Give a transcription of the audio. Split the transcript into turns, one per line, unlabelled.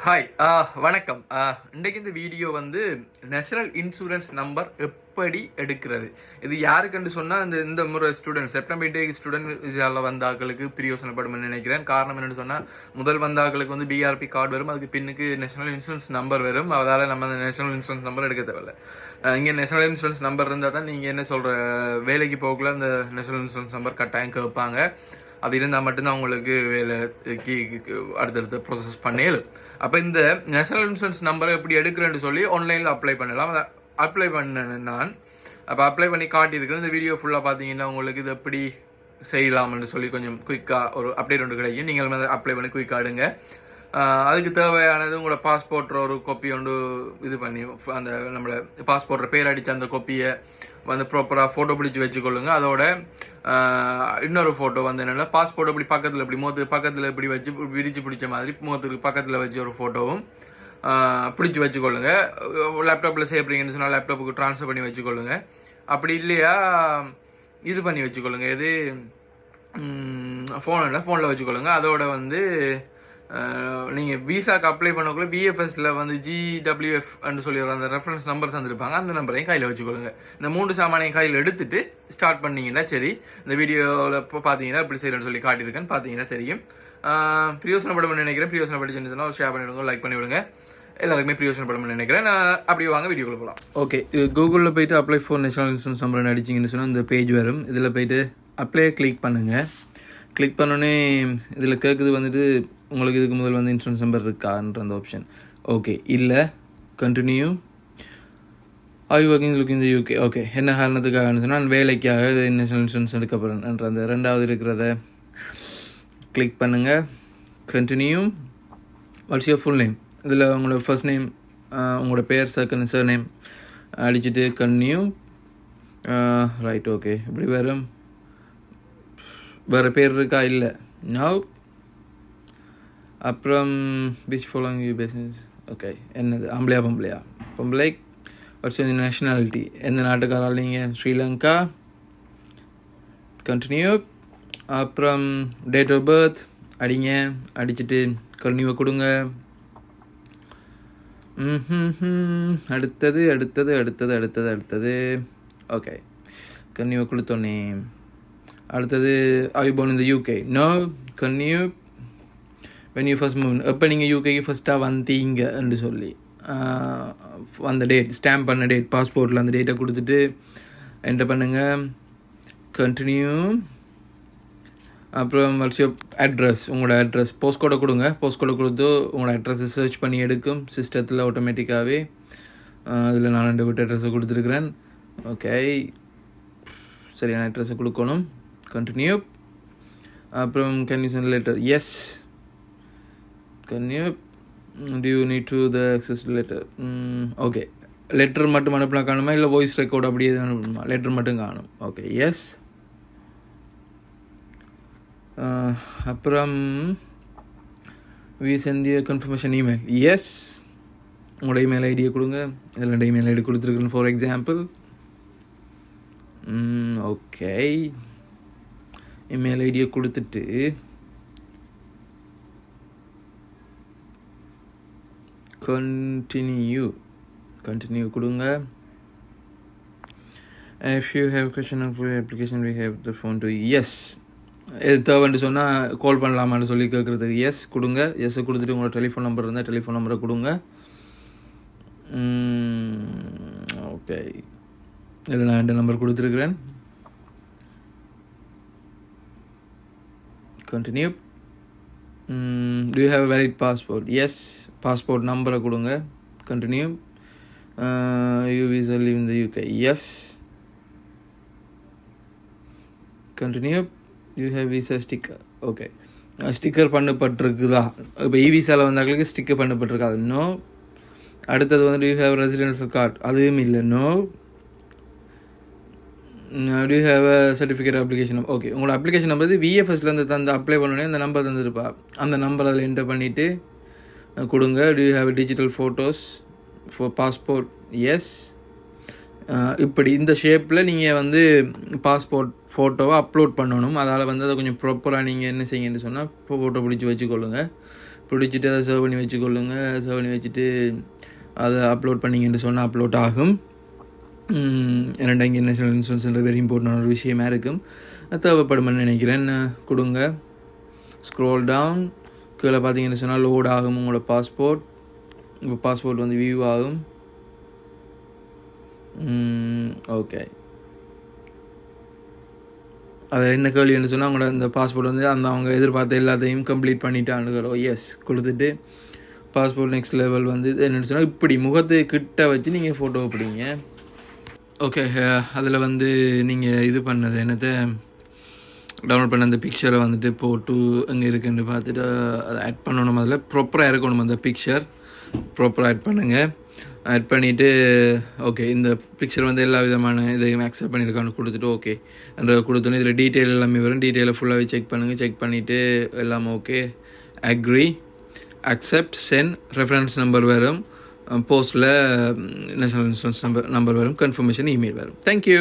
Hi வணக்கம். இன்றைக்கு இந்த வீடியோ வந்து நேஷனல் இன்சூரன்ஸ் நம்பர் எப்படி எடுக்கிறது, இது யாருக்குன்னு சொன்னால் இந்த முறை ஸ்டூடெண்ட் செப்டம்பர் இன்டேக் ஸ்டூடெண்ட் விசாவில் வந்த ஆக்களுக்கு பிரியோசனப்படும் நினைக்கிறேன். காரணம் என்னென்னு சொன்னால், முதல் வந்த ஆக்களுக்கு வந்து பிஆர்பி கார்டு வரும், அதுக்கு பின்னுக்கு நேஷனல் இன்சூரன்ஸ் நம்பர் வரும். அதால் நம்ம அந்த நேஷனல் இன்சூரன்ஸ் நம்பர் எடுக்க தேவையில்லை. இங்கே நேஷனல் இன்சூரன்ஸ் நம்பர் இருந்தால் தான் நீங்கள் என்ன சொல்கிற வேலைக்கு போகக்குள்ள அந்த நேஷனல் இன்சூரன்ஸ் நம்பர் கட்டாயம் கேட்பாங்க. அது இருந்தால் மட்டும்தான் அவங்களுக்கு வேலைக்கு அடுத்தடுத்த ப்ராசஸ் பண்ணேலும். அப்போ இந்த நேஷனல் இன்சூரன்ஸ் நம்பரை எப்படி எடுக்கிறேன்னு சொல்லி ஆன்லைனில் அப்ளை பண்ணலாம். அதை அப்ளை பண்ணேன் நான். அப்போ அப்ளை பண்ணி காட்டியிருக்கிறேன். இந்த வீடியோ ஃபுல்லாக பார்த்தீங்கன்னா உங்களுக்கு இது எப்படி செய்யலாம்னு சொல்லி கொஞ்சம் குயிக்காக ஒரு அப்டேட் ஒன்று கிடைக்கும். நீங்கள் வந்து அப்ளை பண்ணி குயிக்காக எடுங்க. அதுக்கு தேவையானது உங்களோட பாஸ்போர்ட்டில் ஒரு காப்பி ஒன்று இது பண்ணி அந்த நம்மளோட பாஸ்போர்ட்டில் பேர் அடித்த அந்த காப்பியை வந்து ப்ராப்பராக ஃபோட்டோ பிடிச்சி வச்சுக்கொள்ளுங்க. அதோட இன்னொரு ஃபோட்டோ வந்து என்னென்னா, பாஸ்போர்ட் இப்படி பக்கத்தில் இப்படி முகத்துக்கு பக்கத்தில் இப்படி வச்சு விரிச்சு பிடிச்ச மாதிரி முகத்துக்கு பக்கத்தில் வச்சு ஒரு ஃபோட்டோவும் பிடிச்சி வச்சுக்கொள்ளுங்க. லேப்டாப்பில் சேப்றீங்கன்னு சொன்னால் லேப்டாப்புக்கு ட்ரான்ஸ்ஃபர் பண்ணி வச்சுக்கொள்ளுங்க. அப்படி இல்லையா இது பண்ணி வச்சுக்கொள்ளுங்க, இது ஃபோனில் வச்சுக்கொள்ளுங்க. அதோட வந்து நீங்கள் விசாக்கு அப்ளை பண்ணக்குள்ள பிஎஃப்எஸில் வந்து GWF சொல்லி அந்த ரெஃபரன்ஸ் நம்பர் தந்துருப்பாங்க. அந்த நம்பரையும் கையில் வச்சுக்கொள்ளுங்க. இந்த 3 சாமானையும் கையில் எடுத்துட்டு ஸ்டார்ட் பண்ணிங்கன்னா சரி. இந்த வீடியோவில் இப்போ பார்த்தீங்கன்னா இப்படி செய்யணும்னு சொல்லி காட்டியிருக்கேன்னு பார்த்தீங்கன்னா தெரியும். பிரியோசனப்படும் நினைக்கிறேன். பிரியோசனப்பட்டு சொன்னால் ஷேர் பண்ணிவிடுங்க, லைக் பண்ணிவிடுங்க. எல்லாருக்குமே பிரியோசனப்படும் நினைக்கிறேன். நான் அப்படியே வாங்க வீடியோக்குள்ள போகலாம். ஓகே, கூகுளில் போய்ட்டு apply for national insurance number அடிச்சிங்கன்னு சொன்னால் இந்த பேஜ் வரும். இதில் போய்ட்டு அப்ளை கிளிக் பண்ணுங்கள். கிளிக் பண்ணோன்னே இதில் கேட்குது வந்துட்டு உங்களுக்கு இதுக்கு முதல் வந்து இன்சூரன்ஸ் நம்பர் இருக்கான்ற அந்த ஆப்ஷன். ஓகே, இல்லை கண்டினியூ. ஐ ஒர்க்கிங் லுக்கிங் இந்த யூகே. ஓகே, என்ன காரணத்துக்காகன்னு சொன்னால் வேலைக்காக நேஷனல் இன்சூரன்ஸ் எடுக்கப்படுறேன்ற அந்த ரெண்டாவது இருக்கிறத கிளிக் பண்ணுங்கள். Continue. What's your full name. இதில் உங்களோட ஃபர்ஸ்ட் நேம், உங்களோட பேர், செகண்ட் சர் நேம் அடிச்சுட்டு கண்டினியூ. Right, okay. இப்படி வேறு பேர் இருக்கா? இல்லை. நவ் அப்புறம் beach following you business. Okay, என்னது ஆம்பளையா பொம்பளையா? பொம்பளை. வாட்ஸ் யுவர் நேஷனாலிட்டி, எந்த நாட்டுக்காரால் நீங்கள்? ஸ்ரீலங்கா. கண்டினியூ. அப்புறம் டேட் ஆஃப் பர்த் அடிங்க. அடிச்சுட்டு கண்டினியூவை கொடுங்க. அடுத்தது அடுத்தது அடுத்தது அடுத்தது அடுத்தது ஓகே, கண்டினியூவை கொடுத்தோன்னே அடுத்தது are you born in the UK? No. Continue. When you first moved, எப்போ நீங்கள் யூகேக்கு ஃபஸ்ட்டாக வந்தீங்கன்னு சொல்லி அந்த டேட் ஸ்டாம்ப் பண்ண டேட் பாஸ்போர்ட்டில் அந்த டேட்டை கொடுத்துட்டு என்டர் பண்ணுங்கள். கண்டினியூ. அப்புறம் வாட்ஸ் யுவர் அட்ரஸ், உங்களோட அட்ரஸ் போஸ்ட் கோடை கொடுங்க. போஸ்ட் கோடை கொடுத்து உங்களோட அட்ரஸை சர்ச் பண்ணி எடுக்கும் சிஸ்டத்தில் ஆட்டோமேட்டிக்காகவே. அதில் நான் 2 விட்டு அட்ரஸை கொடுத்துருக்குறேன். ஓகே, சரியான அட்ரஸை கொடுக்கணும். கண்டினியூ. அப்புறம் can you send letter? Yes. Continue. Do you need to the access letter? Okay, letter மட்டும் அனுப்பினா காணுமா, இல்லை வாய்ஸ் ரெக்கார்ட் அப்படியே அனுப்பணுமா? லெட்டர் மட்டும் காணும். Okay, yes. அப்புறம் we sent you confirmation email? Yes. உங்களோட இமெயில் ஐடியை கொடுங்க. இதில் 2 இமெயில் ஐடி கொடுத்துருக்குறேன் ஃபார் எக்ஸாம்பிள். ஓகே, இமெயில் ஐடியை கொடுத்துட்டு கண்டினியூ கொடுங்க. If you have question for application we have the phone too. Yes. எது தேவைன்னு சொன்னால் கால் பண்ணலாமான்னு சொல்லி கேட்குறதுக்கு எஸ் கொடுங்க. எஸ்ஸை கொடுத்துட்டு உங்களோட டெலிஃபோன் நம்பர் இருந்தால் டெலிஃபோன் நம்பரை கொடுங்க. ஓகே, இதில் நான் 2 நம்பர் கொடுத்துருக்குறேன். Continue. Do you have a valid passport? Yes. Passport நம்பரை கொடுங்க. Continue. You visa live in the UK? Yes. Continue. You have visa sticker? Okay. Sticker பண்ணப்பட்டிருக்குதா? இப்போ இவிசாவில் வந்தாங்களுக்கு ஸ்டிக்கர் பண்ணப்பட்டிருக்காது. நோ. அடுத்தது வந்து யூ ஹேவ் ரெசிடென்ஷியல் கார்டு? அதுவும் இல்லை. No. do you have a certificate application? Okay, உங்களோட அப்ளிகேஷன் நம்பர் விஎஃப்எஸ்லேருந்து தந்து அப்ளை பண்ணோன்னே அந்த நம்பர் தந்துருப்பா. அந்த நம்பர் அதில் என்டர் பண்ணிவிட்டு கொடுங்க. do you have digital photos for passport? Yes. இப்படி இந்த ஷேப்பில் நீங்கள் வந்து பாஸ்போர்ட் ஃபோட்டோவை அப்லோட் பண்ணணும். அதால் வந்து அதை கொஞ்சம் ப்ராப்பராக நீங்கள் என்ன செய்யுங்கன்னு சொன்னால் ஃபோட்டோ பிடிச்சி வச்சுக்கொள்ளுங்க. பிடிச்சிட்டு அதை சேவ் பண்ணி வச்சுக்கொள்ளுங்க. சேவ் பண்ணி வச்சுட்டு அதை அப்லோட் பண்ணிங்கன்னு சொன்னால் அப்லோட் ஆகும். ஏன்னா இங்கே நேஷனல் இன்சூரன்ஸ்ன்ற வெரி இம்பார்ட்டன்டான ஒரு விஷயமா இருக்கும். தேவைப்படுமென்னு நினைக்கிறேன். கொடுங்க. ஸ்க்ரோல் டவுன் கீழே பார்த்தீங்கன்னு சொன்னால் லோட் ஆகும் உங்களோட பாஸ்போர்ட். உங்கள் பாஸ்போர்ட் வந்து வியூ ஆகும். ஓகே, அது என்ன கேள்வின்னு சொன்னால் உங்களோட இந்த பாஸ்போர்ட் வந்து அந்த அவங்க எதிர்பார்த்த எல்லாத்தையும் கம்ப்ளீட் பண்ணிட்டான்னு எஸ் கொடுத்துட்டு பாஸ்போர்ட் நெக்ஸ்ட் லெவல் வந்து என்னென்னு சொன்னால் இப்படி முகத்தை கிட்ட வச்சு நீங்கள் ஃபோட்டோ பிடிங்க. ஓகே, அதில் வந்து நீங்கள் இது பண்ணது என்னத்தை டவுன்லோட் பண்ண அந்த பிக்சரை வந்துட்டு போட்டு எங்கே இருக்குன்னு பார்த்துட்டு அதை ஆட் பண்ணணும். அதில் ப்ராப்பராக இருக்கணும் அந்த பிக்சர். ப்ராப்பராக ஆட் பண்ணுங்கள். ஆட் பண்ணிவிட்டு ஓகே இந்த பிக்சர் வந்து எல்லா விதமான இதையும் அக்செப்ட் பண்ணியிருக்கான்னு கொடுத்துட்டு ஓகே என்ற கொடுத்தோன்னே இதில் டீட்டெயில் எல்லாமே வரும். டீட்டெயிலை ஃபுல்லாகவே செக் பண்ணுங்கள். செக் பண்ணிவிட்டு எல்லாமே okay agree accept send reference number வரும். போஸ்ட்டில் நேஷனல் இன்சூரன்ஸ் நம்பர் வரும். கன்ஃபர்மேஷன் இமெயில் வரும். தேங்க்யூ.